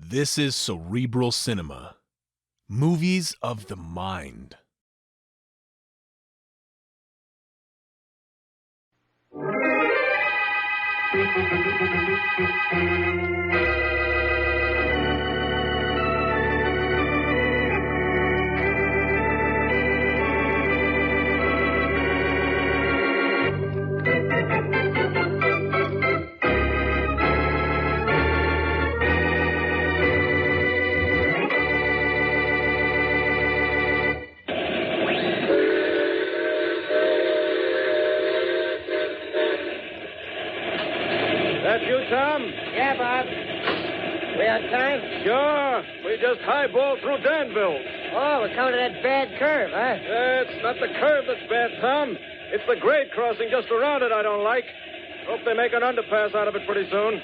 This is Cerebral Cinema. Movies of the mind. That you, Tom? Yeah, Bob. We on time? Sure. We just highballed through Danville. Oh, we're coming to that bad curve, huh? It's not the curve that's bad, Tom. It's the grade crossing just around it I don't like. Hope they make an underpass out of it pretty soon.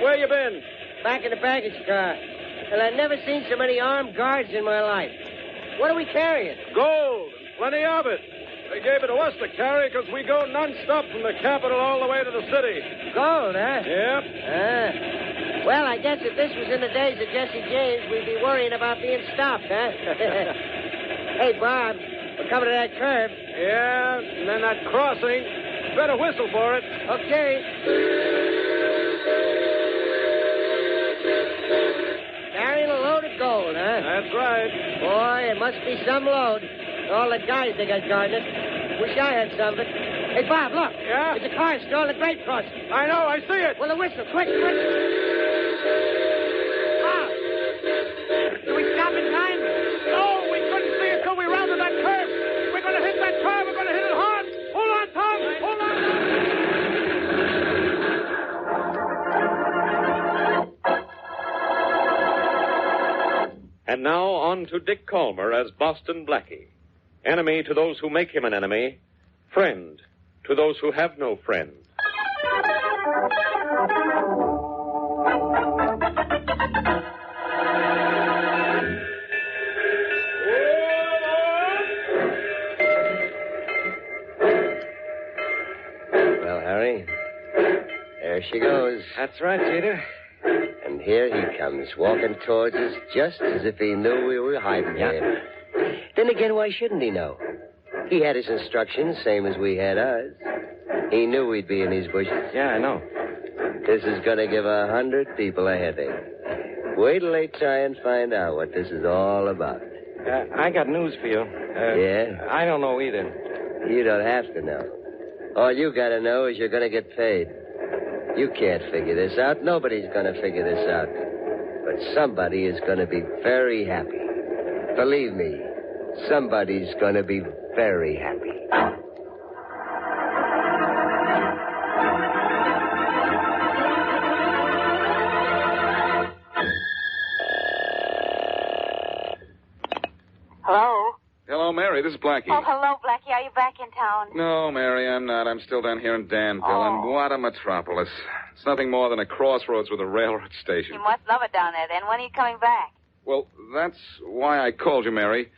Where you been? Back in the baggage car. Well, I've never seen so many armed guards in my life. What are we carrying? Gold. Plenty of it. They gave it to us to carry because we go non-stop from the capital all the way to the city. Gold, huh? Yep. Well, I guess if this was in the days of Jesse James, we'd be worrying about being stopped, huh? Hey, Bob, we're coming to that curve. Yeah, and then that crossing. Better whistle for it. Okay. Carrying a load of gold, huh? That's right. Boy, it must be some load. All the guys they got guarding it. Wish I had some of it. Hey, Bob, look. Yeah? There's a car still on the grade crossing. I know, I see it. Well, the whistle, quick, quick. Bob, do we stop in time? No, we couldn't see it till we rounded that curve. We're going to hit that curve. We're going to hit it hard. Hold on, Tom. Hold on. And now on to Dick Calmer as Boston Blackie. Enemy to those who make him an enemy. Friend to those who have no friend. Well, Harry, there she goes. That's right, Jeter. And here he comes, walking towards us just as if he knew we were hiding here. Then again, why shouldn't he know? He had his instructions, same as we had ours. He knew we'd be in these bushes. Yeah, I know. This is going to give 100 people a headache. Wait till they try and find out what this is all about. I got news for you. Yeah? I don't know either. You don't have to know. All you got to know is you're going to get paid. You can't figure this out. Nobody's going to figure this out. But somebody is going to be very happy. Believe me, somebody's going to be very happy. Hello? Hello, Mary. This is Blackie. Oh, hello, Blackie. Are you back in town? No, Mary, I'm not. I'm still down here in Danville, Oh. and what a metropolis. It's nothing more than a crossroads with a railroad station. You must love it down there, then. When are you coming back? Well, that's why I called you, Mary.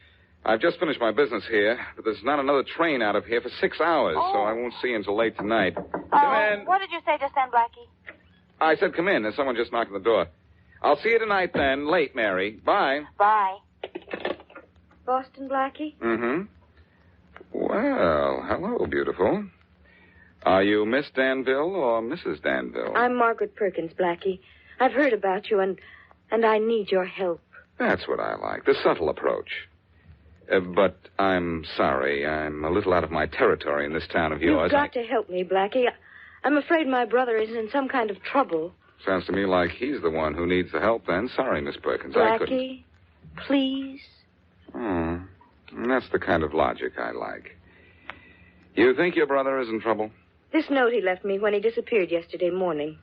I've just finished my business here, but there's not another train out of here for 6 hours, so I won't see you until late tonight. Come in. What did you say just then, Blackie? I said come in. There's someone just knocking the door. I'll see you tonight then. Late, Mary. Bye. Bye. Boston Blackie? Mm-hmm. Well, hello, beautiful. Are you Miss Danville or Mrs. Danville? I'm Margaret Perkins, Blackie. I've heard about you, and I need your help. That's what I like, the subtle approach. But I'm sorry, I'm a little out of my territory in this town of yours. You've got to help me, Blackie. I'm afraid my brother is in some kind of trouble. Sounds to me like he's the one who needs the help then. Sorry, Miss Perkins, I couldn't. Blackie, please. Oh, that's the kind of logic I like. You think your brother is in trouble? This note he left me when he disappeared yesterday morning.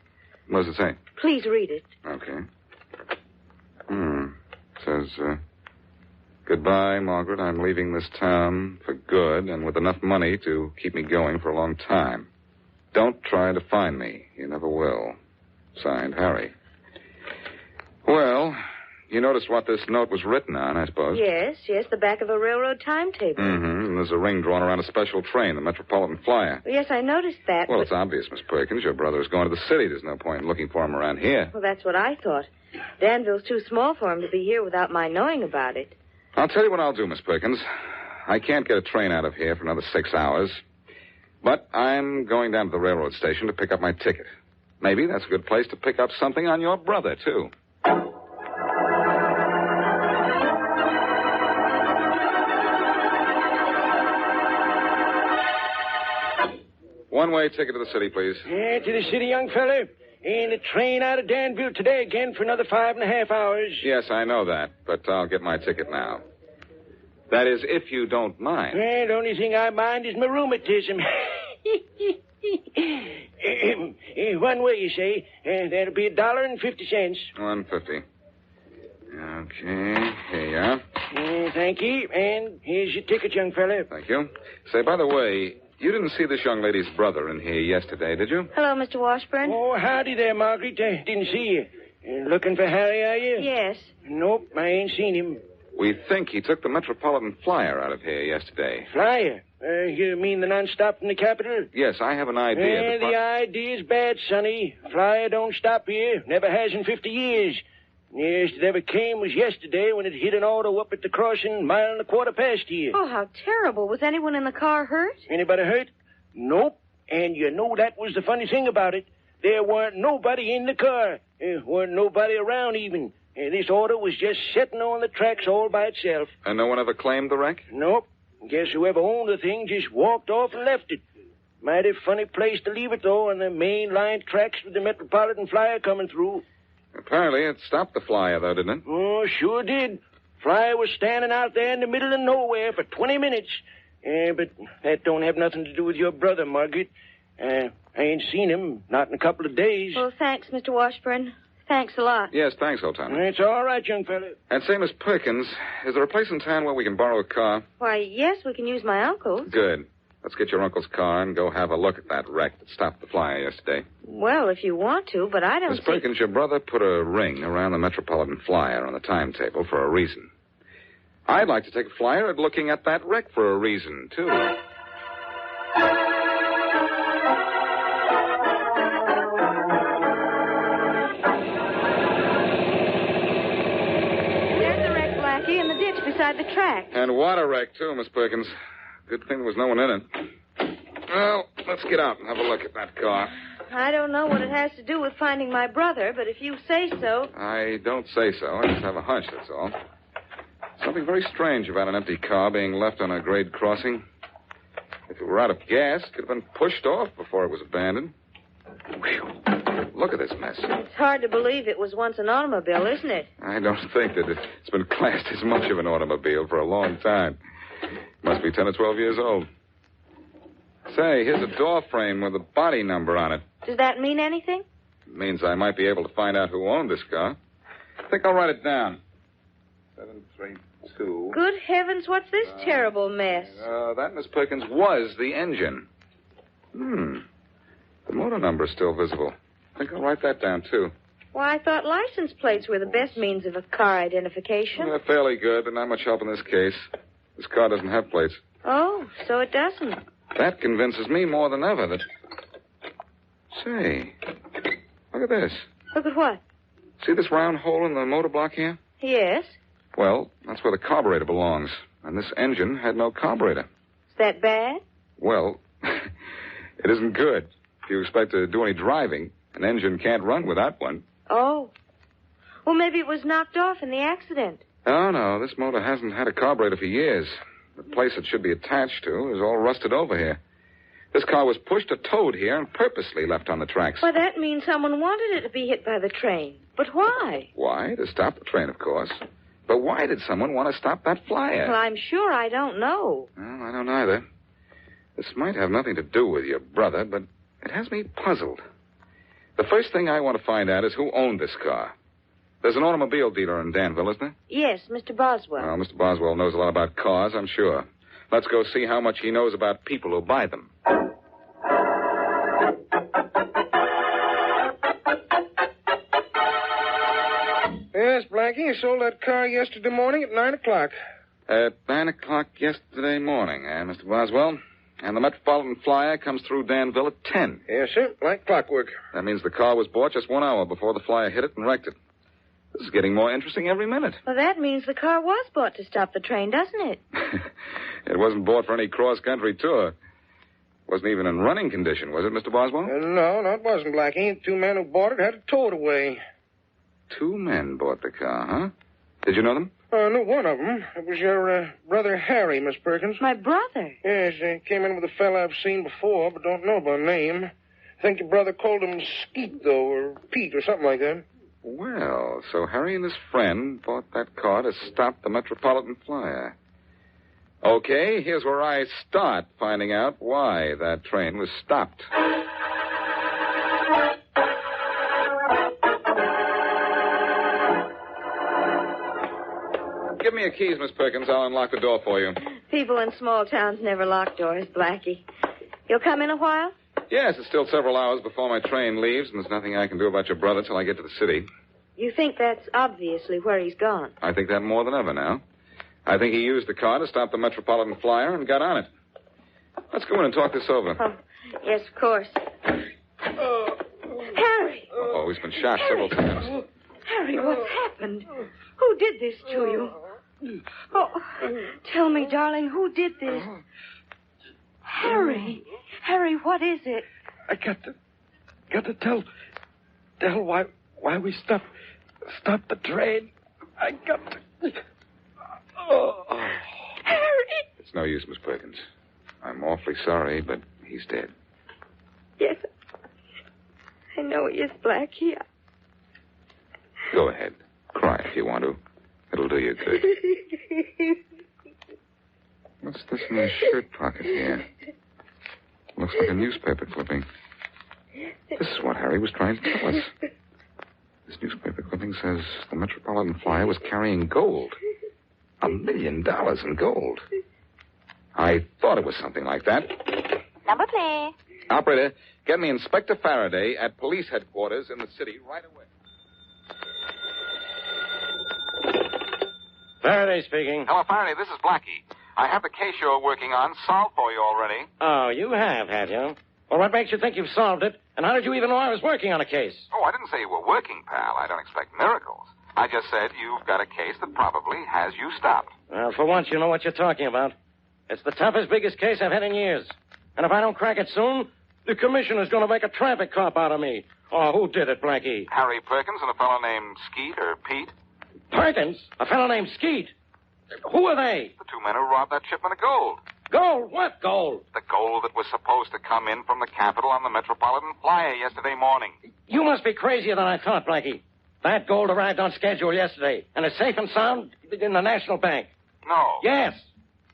What does it say? Please read it. Okay. Says, goodbye, Margaret. I'm leaving this town for good and with enough money to keep me going for a long time. Don't try to find me. You never will. Signed, Harry. Well, You noticed what this note was written on, I suppose? Yes, the back of a railroad timetable. Mm-hmm. And there's a ring drawn around a special train, the Metropolitan Flyer. Yes, I noticed that. Well, but... it's obvious, Miss Perkins. Your brother is going to the city. There's no point in looking for him around here. Well, that's what I thought. Danville's too small for him to be here without my knowing about it. I'll tell you what I'll do, Miss Perkins. I can't get a train out of here for another 6 hours. But I'm going down to the railroad station to pick up my ticket. Maybe that's a good place to pick up something on your brother, too. One-way ticket to the city, please. Yeah, to the city, young fella. And a train out of Danville today again for another 5.5 hours. Yes, I know that, but I'll get my ticket now. That is, if you don't mind. Yeah, the only thing I mind is my rheumatism. One way, you say. That'll be $1.50. $1.50. Okay, here you are. Thank you. And here's your ticket, young fella. Thank you. Say, by the way, you didn't see this young lady's brother in here yesterday, did you? Hello, Mr. Washburn. Oh, howdy there, Margaret. Didn't see you. Looking for Harry, are you? Yes. Nope, I ain't seen him. We think he took the Metropolitan Flyer out of here yesterday. Flyer? You mean the non-stop from the capital? Yes, I have an idea. The idea's bad, Sonny. Flyer don't stop here. Never has in 50 years. Nearest it ever came was yesterday when it hit an auto up at the crossing, mile and a quarter past here. Oh, how terrible. Was anyone in the car hurt? Anybody hurt? Nope. And you know that was the funny thing about it. There weren't nobody in the car. Weren't nobody around even. This auto was just sitting on the tracks all by itself. And no one ever claimed the wreck? Nope. Guess whoever owned the thing just walked off and left it. Mighty funny place to leave it, though, on the main line tracks with the Metropolitan Flyer coming through. Apparently it stopped the Flyer, though, didn't it? Oh, sure did. Flyer was standing out there in the middle of nowhere for 20 minutes. But that don't have nothing to do with your brother, Margaret. I ain't seen him, not in a couple of days. Well, thanks, Mr. Washburn. Thanks a lot. Yes, thanks, old timer. It's all right, young fella. And say, Miss Perkins, is there a place in town where we can borrow a car? Why, yes, we can use my uncle's. Good. Let's get your uncle's car and go have a look at that wreck that stopped the Flyer yesterday. Well, if you want to, but I don't Miss Perkins, your brother put a ring around the Metropolitan Flyer on the timetable for a reason. I'd like to take a flyer at looking at that wreck for a reason, too. There's the wreck, Blackie, in the ditch beside the track. And what a wreck, too, Miss Perkins. Good thing there was no one in it. Well, let's get out and have a look at that car. I don't know what it has to do with finding my brother, but if you say so... I don't say so. I just have a hunch, that's all. Something very strange about an empty car being left on a grade crossing. If it were out of gas, it could have been pushed off before it was abandoned. Whew. Look at this mess. It's hard to believe it was once an automobile, isn't it? I don't think that it's been classed as much of an automobile for a long time. Must be 10 or 12 years old. Say, here's a door frame with a body number on it. Does that mean anything? It means I might be able to find out who owned this car. I think I'll write it down. 732. Good heavens, what's this terrible mess? That, Miss Perkins, was the engine. The motor number is still visible. I think I'll write that down, too. Why, I thought license plates were the best means of a car identification. They're fairly good, but not much help in this case. This car doesn't have plates. Oh, so it doesn't. That convinces me more than ever that... Say, look at this. Look at what? See this round hole in the motor block here? Yes. Well, that's where the carburetor belongs. And this engine had no carburetor. Is that bad? Well, it isn't good. If you expect to do any driving, an engine can't run without one. Oh. Well, maybe it was knocked off in the accident. Oh, no, this motor hasn't had a carburetor for years. The place it should be attached to is all rusted over here. This car was pushed or towed here and purposely left on the tracks. Well, that means someone wanted it to be hit by the train. But why? Why? To stop the train, of course. But why did someone want to stop that flyer? Well, I'm sure I don't know. Well, I don't either. This might have nothing to do with your brother, but it has me puzzled. The first thing I want to find out is who owned this car. There's an automobile dealer in Danville, isn't there? Yes, Mr. Boswell. Well, Mr. Boswell knows a lot about cars, I'm sure. Let's go see how much he knows about people who buy them. Yes, Blackie, I sold that car yesterday morning at 9 o'clock. At 9 o'clock yesterday morning, Mr. Boswell? And the Metropolitan Flyer comes through Danville at 10. Yes, sir, like clockwork. That means the car was bought just 1 hour before the Flyer hit it and wrecked it. This is getting more interesting every minute. Well, that means the car was bought to stop the train, doesn't it? It wasn't bought for any cross-country tour. Wasn't even in running condition, was it, Mr. Boswell? No, it wasn't, Blackie. The two men who bought it had to tow it away. 2 men bought the car, huh? Did you know them? I knew one of them. It was your brother Harry, Miss Perkins. My brother? Yes, he came in with a fella I've seen before, but don't know by name. I think your brother called him Skeet, though, or Pete, or something like that. Well, so Harry and his friend bought that car to stop the Metropolitan Flyer. Okay, here's where I start finding out why that train was stopped. Give me your keys, Miss Perkins. I'll unlock the door for you. People in small towns never lock doors, Blackie. You'll come in a while? Yes, it's still several hours before my train leaves, and there's nothing I can do about your brother till I get to the city. You think that's obviously where he's gone? I think that more than ever now. I think he used the car to stop the Metropolitan Flyer and got on it. Let's go in and talk this over. Oh, yes, of course. Harry! Oh, he's been shot several times. Harry, what's happened? Who did this to you? Oh, tell me, darling, who did this? Harry, what is it? I got to tell why we stopped the train. I got to. Oh. Harry! It's no use, Miss Perkins. I'm awfully sorry, but he's dead. Yes, I know he is, Blackie. Go ahead. Cry if you want to. It'll do you good. What's this in his shirt pocket here? Looks like a newspaper clipping. This is what Harry was trying to tell us. This newspaper clipping says the Metropolitan Flyer was carrying gold. $1 million in gold. I thought it was something like that. Number, please. Operator, get me Inspector Faraday at police headquarters in the city right away. Faraday speaking. Hello, Faraday. This is Blackie. I have the case you're working on solved for you already. Oh, you have you? Well, what makes you think you've solved it? And how did you even know I was working on a case? Oh, I didn't say you were working, pal. I don't expect miracles. I just said you've got a case that probably has you stopped. Well, for once, you know what you're talking about. It's the toughest, biggest case I've had in years. And if I don't crack it soon, the commissioner's going to make a traffic cop out of me. Oh, who did it, Blackie? Harry Perkins and a fellow named Skeet or Pete. Perkins? A fellow named Skeet? Who are they? The 2 men who robbed that shipment of gold. Gold? What gold? The gold that was supposed to come in from the capital on the Metropolitan Flyer yesterday morning. You must be crazier than I thought, Blackie. That gold arrived on schedule yesterday, and it's safe and sound in the National Bank. No. Yes.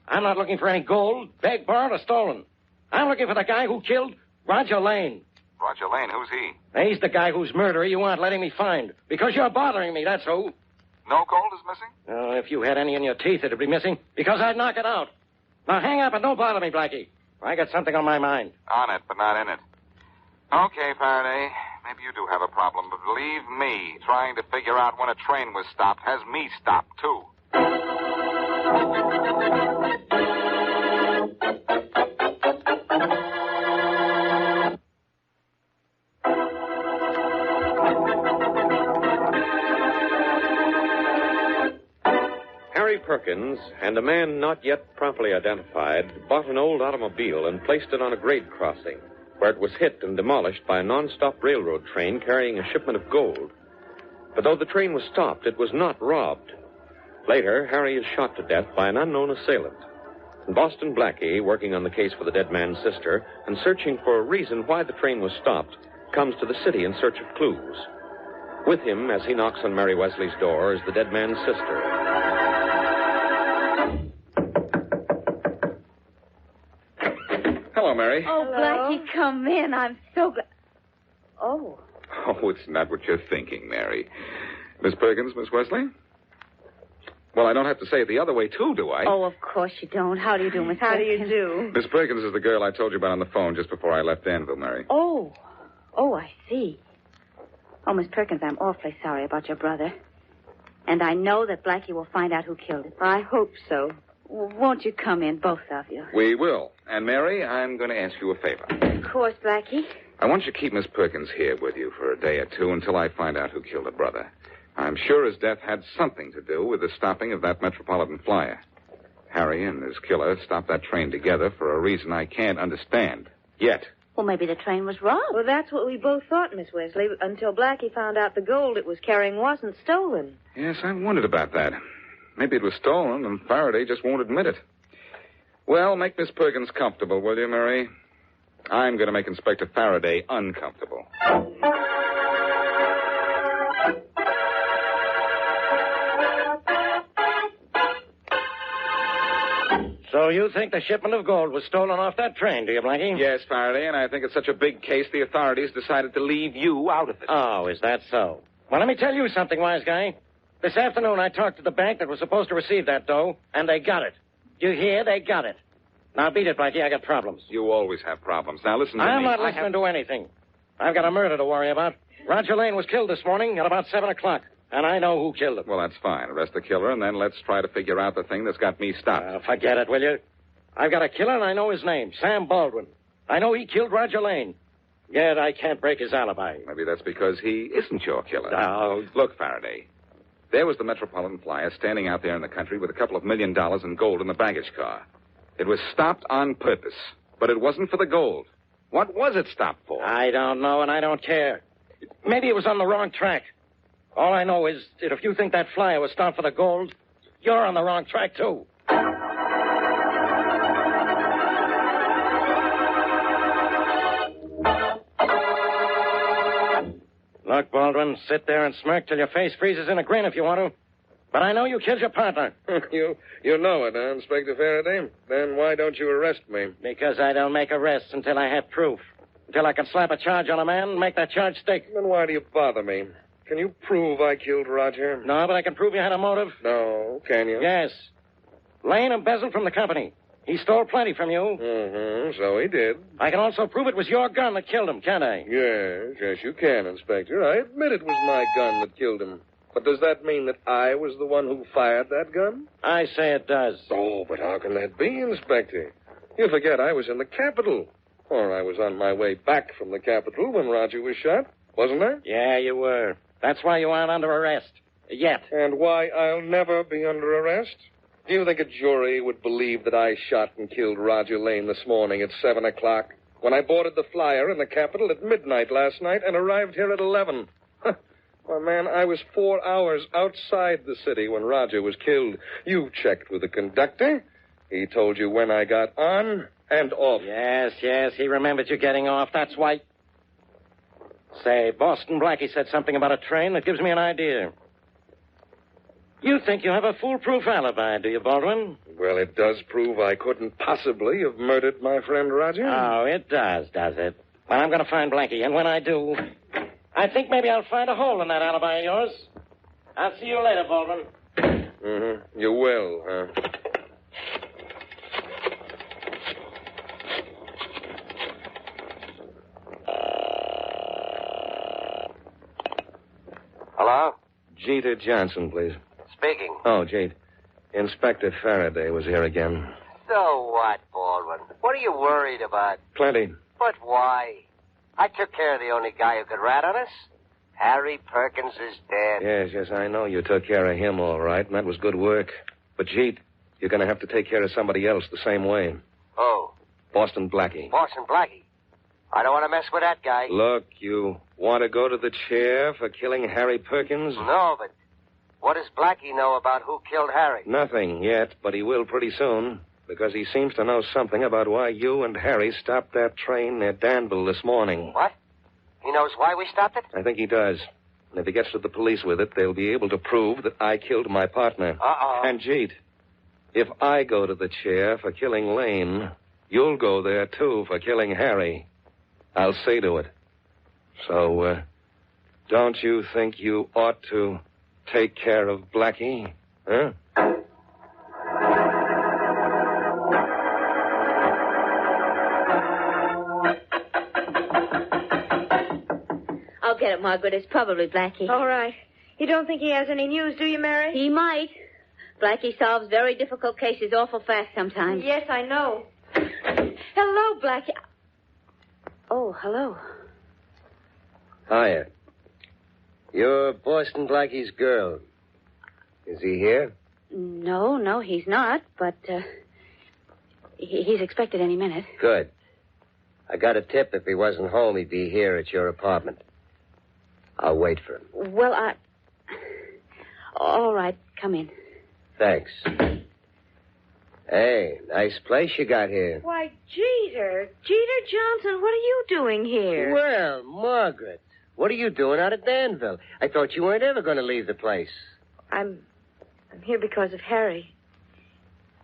I'm not looking for any gold, begged, borrowed, or stolen. I'm looking for the guy who killed Roger Lane. Roger Lane, who's he? He's the guy whose murderer you aren't letting me find. Because you're bothering me, that's who. No gold is missing? Oh, if you had any in your teeth, it'd be missing. Because I'd knock it out. Now hang up and don't bother me, Blackie. I got something on my mind. On it, but not in it. Okay, Faraday. Maybe you do have a problem, but believe me, trying to figure out when a train was stopped has me stopped, too. Harry Perkins and a man not yet properly identified bought an old automobile and placed it on a grade crossing, where it was hit and demolished by a non-stop railroad train carrying a shipment of gold. But though the train was stopped, it was not robbed. Later, Harry is shot to death by an unknown assailant. And Boston Blackie, working on the case for the dead man's sister and searching for a reason why the train was stopped, comes to the city in search of clues. With him, as he knocks on Mary Wesley's door, is the dead man's sister. Hello, Mary. Oh, Blackie, come in. I'm so glad. Oh. Oh, it's not what you're thinking, Mary. Miss Perkins, Miss Wesley? Well, I don't have to say it the other way, too, do I? Oh, of course you don't. How do you do, Miss Perkins? How do you do? Miss Perkins is the girl I told you about on the phone just before I left Danville, Mary. Oh, I see. Oh, Miss Perkins, I'm awfully sorry about your brother. And I know that Blackie will find out who killed it. I hope so. Won't you come in, both of you? We will. And, Mary, I'm going to ask you a favor. Of course, Blackie. I want you to keep Miss Perkins here with you for a day or two until I find out who killed her brother. I'm sure his death had something to do with the stopping of that Metropolitan flyer. Harry and his killer stopped that train together for a reason I can't understand. Yet. Well, maybe the train was wrong. Well, that's what we both thought, Miss Wesley, until Blackie found out the gold it was carrying wasn't stolen. Yes, I wondered about that. Maybe it was stolen, and Faraday just won't admit it. Well, make Miss Perkins comfortable, will you, Mary? I'm going to make Inspector Faraday uncomfortable. So you think the shipment of gold was stolen off that train, do you, Blackie? Yes, Faraday, and I think it's such a big case the authorities decided to leave you out of it. Oh, is that so? Well, let me tell you something, wise guy. This afternoon I talked to the bank that was supposed to receive that dough, and they got it. You hear? They got it. Now beat it, Blackie. I got problems. You always have problems. Now listen to me. I'm not listening to anything. I've got a murder to worry about. Roger Lane was killed this morning at about 7 o'clock, and I know who killed him. Well, that's fine. Arrest the killer, and then let's try to figure out the thing that's got me stopped. Forget it, will you? I've got a killer, and I know his name, Sam Baldwin. I know he killed Roger Lane. Yet I can't break his alibi. Maybe that's because he isn't your killer. Oh. Look, Faraday. There was the Metropolitan flyer standing out there in the country with a couple of $1 million in gold in the baggage car. It was stopped on purpose, but it wasn't for the gold. What was it stopped for? I don't know, and I don't care. Maybe it was on the wrong track. All I know is that if you think that flyer was stopped for the gold, you're on the wrong track, too. Look, Baldwin, sit there and smirk till your face freezes in a grin if you want to. But I know you killed your partner. You know it, huh, Inspector Faraday? Then why don't you arrest me? Because I don't make arrests until I have proof. Until I can slap a charge on a man and make that charge stick. Then why do you bother me? Can you prove I killed Roger? No, but I can prove you had a motive. No, can you? Yes. Lane embezzled from the company. He stole plenty from you. Mm-hmm, so he did. I can also prove it was your gun that killed him, can't I? Yes, you can, Inspector. I admit it was my gun that killed him. But does that mean that I was the one who fired that gun? I say it does. Oh, but how can that be, Inspector? You forget I was in the Capitol. Or I was on my way back from the Capitol when Roger was shot, wasn't I? Yeah, you were. That's why you aren't under arrest. Yet. And why I'll never be under arrest? Do you think a jury would believe that I shot and killed Roger Lane this morning at 7 o'clock when I boarded the flyer in the Capitol at midnight last night and arrived here at 11? Well, man, I was 4 hours outside the city when Roger was killed. You checked with the conductor. He told you when I got on and off. Yes, he remembered you getting off. That's why. Say, Boston Blackie said something about a train that gives me an idea. You think you have a foolproof alibi, do you, Baldwin? Well, it does prove I couldn't possibly have murdered my friend Roger. Oh, it does it? Well, I'm going to find Blackie, and when I do, I think maybe I'll find a hole in that alibi of yours. I'll see you later, Baldwin. Mm-hmm. You will, huh? Hello? Jeter Johnson, please. Speaking. Oh, Jade. Inspector Faraday was here again. So what, Baldwin? What are you worried about? Plenty. But why? I took care of the only guy who could rat on us. Harry Perkins is dead. Yes, I know you took care of him all right, and that was good work. But, Jeet, you're going to have to take care of somebody else the same way. Oh. Boston Blackie. Boston Blackie. I don't want to mess with that guy. Look, you want to go to the chair for killing Harry Perkins? No, but what does Blackie know about who killed Harry? Nothing yet, but he will pretty soon. Because he seems to know something about why you and Harry stopped that train near Danville this morning. What? He knows why we stopped it? I think he does. And if he gets to the police with it, they'll be able to prove that I killed my partner. Uh-oh. And, Jeet, if I go to the chair for killing Lane, you'll go there, too, for killing Harry. I'll see to it. So, don't you think you ought to take care of Blackie? Huh? I'll get it, Margaret. It's probably Blackie. All right. You don't think he has any news, do you, Mary? He might. Blackie solves very difficult cases awful fast sometimes. Yes, I know. Hello, Blackie. Oh, hello. Hiya. You're Boston Blackie's girl. Is he here? No, he's not, but he's expected any minute. Good. I got a tip if he wasn't home, he'd be here at your apartment. I'll wait for him. Well, all right, come in. Thanks. Hey, nice place you got here. Why, Jeter. Jeter Johnson, what are you doing here? Well, Margaret, what are you doing out of Danville? I thought you weren't ever going to leave the place. I'm here because of Harry.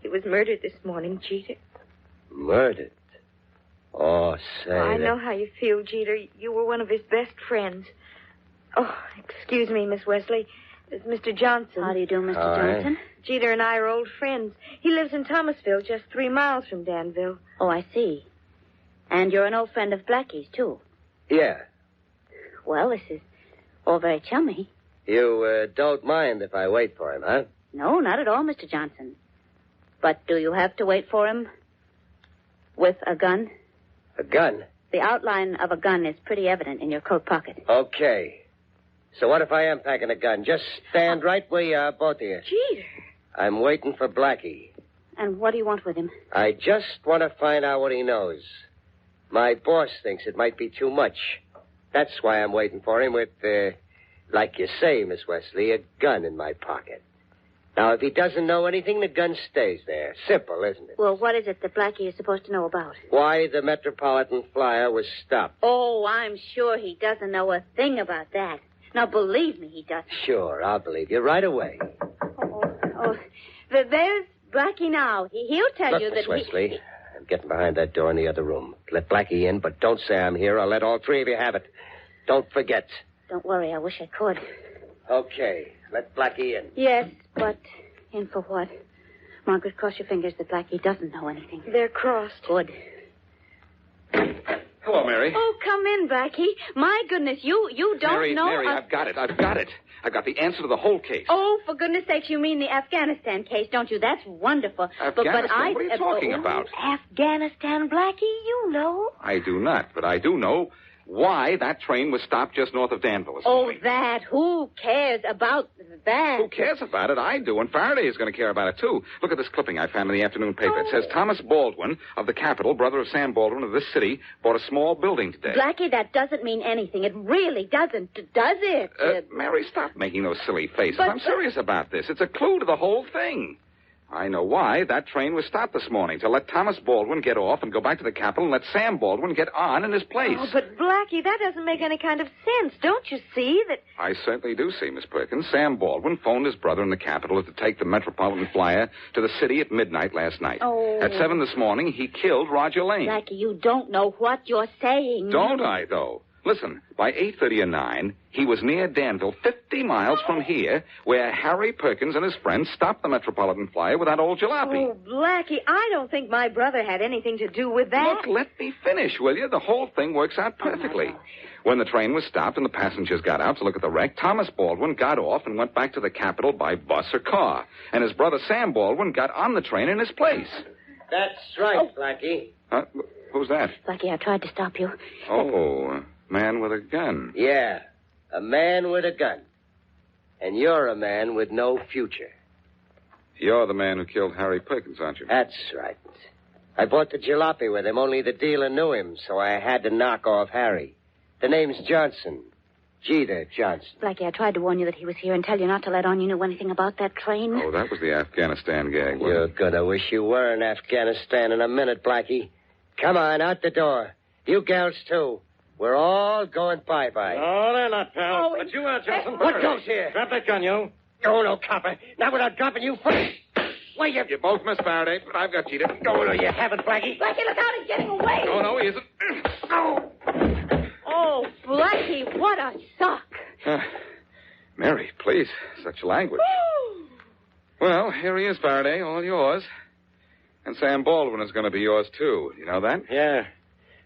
He was murdered this morning, Jeter. Murdered? Oh, say. I know how you feel, Jeter. You were one of his best friends. Oh, excuse me, Miss Wesley. It's Mr. Johnson. How do you do, Mr. All right. Johnson? Jeter and I are old friends. He lives in Thomasville, just 3 miles from Danville. Oh, I see. And you're an old friend of Blackie's, too. Yeah. Well, this is all very chummy. You don't mind if I wait for him, huh? No, not at all, Mr. Johnson. But do you have to wait for him with a gun? A gun? The outline of a gun is pretty evident in your coat pocket. Okay. So what if I am packing a gun? Just stand right where you are, both of you. Jeter. I'm waiting for Blackie. And what do you want with him? I just want to find out what he knows. My boss thinks it might be too much. That's why I'm waiting for him with, like you say, Miss Wesley, a gun in my pocket. Now, if he doesn't know anything, the gun stays there. Simple, isn't it? Well, what is it that Blackie is supposed to know about? Why the Metropolitan Flyer was stopped. Oh, I'm sure he doesn't know a thing about that. Now, believe me, he doesn't. Sure, I'll believe you right away. There's Blackie now. He'll tell Look, you that Miss Wesley, I'm getting behind that door in the other room. Let Blackie in, but don't say I'm here. I'll let all three of you have it. Don't forget. Don't worry, I wish I could. Okay, let Blackie in. Yes, but in for what? Margaret, cross your fingers that Blackie doesn't know anything. They're crossed. Good. Hello, Mary. Oh, come in, Blackie. My goodness, you don't know... Mary, I've got it. I've got the answer to the whole case. Oh, for goodness sakes, you mean the Afghanistan case, don't you? That's wonderful. Afghanistan? What are you talking about? Afghanistan, Blackie, you know. I do not, but I do know why that train was stopped just north of Danville this Oh, morning. that. Who cares about that? Who cares about it? I do, and Faraday is going to care about it, too. Look at this clipping I found in the afternoon paper. It says Thomas Baldwin of the Capitol, brother of Sam Baldwin of this city, bought a small building today. Blackie, that doesn't mean anything. It really doesn't, does it? Mary, stop making those silly faces. But- I'm serious about this. It's a clue to the whole thing. I know why that train was stopped this morning, to let Thomas Baldwin get off and go back to the Capitol and let Sam Baldwin get on in his place. Oh, but Blackie, that doesn't make any kind of sense. Don't you see that... I certainly do see, Miss Perkins. Sam Baldwin phoned his brother in the Capitol to take the Metropolitan Flyer to the city at midnight last night. Oh. At 7 this morning, he killed Roger Lane. Blackie, you don't know what you're saying. Don't I, though? Listen, by 8:30 or 9, he was near Danville, 50 miles from here, where Harry Perkins and his friends stopped the Metropolitan Flyer with that old jalopy. Oh, Blackie, I don't think my brother had anything to do with that. Look, let me finish, will you? The whole thing works out perfectly. When the train was stopped and the passengers got out to look at the wreck, Thomas Baldwin got off and went back to the Capitol by bus or car. And his brother Sam Baldwin got on the train in his place. That's right, Blackie. Who's that? Blackie, I tried to stop you. Oh, man with a gun. Yeah, a man with a gun. And you're a man with no future. You're the man who killed Harry Perkins, aren't you? That's right. I bought the jalopy with him, only the dealer knew him, so I had to knock off Harry. The name's Johnson. Jeter Johnson. Blackie, I tried to warn you that he was here and tell you not to let on you knew anything about that train. Oh, that was the Afghanistan gag, wasn't You're it? gonna wish you were in Afghanistan in a minute, Blackie. Come on, out the door. You gals, too. We're all going bye-bye. No, they're not, pal. Oh, but you are, Johnson. What goes here? Drop that gun, you. Oh, no, copper. Not without dropping you first. Why, you... You both missed Faraday, but I've got Jeter. Oh, no, you haven't, Blackie. Blackie, look out, he's getting away. Oh, no, he isn't. Oh, Blackie, what a suck. Mary, please, such language. Well, here he is, Faraday, all yours. And Sam Baldwin is going to be yours, too. You know that? Yeah.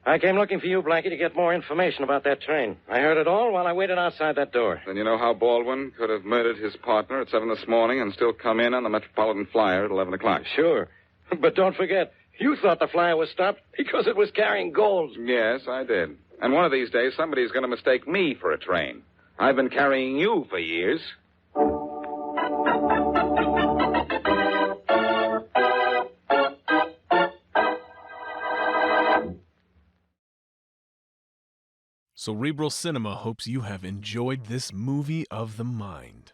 I came looking for you, Blackie, to get more information about that train. I heard it all while I waited outside that door. Then you know how Baldwin could have murdered his partner at 7 this morning and still come in on the Metropolitan Flyer at 11 o'clock. Sure. But don't forget, you thought the flyer was stopped because it was carrying gold. Yes, I did. And one of these days, somebody's going to mistake me for a train. I've been carrying you for years. Cerebral Cinema hopes you have enjoyed this movie of the mind.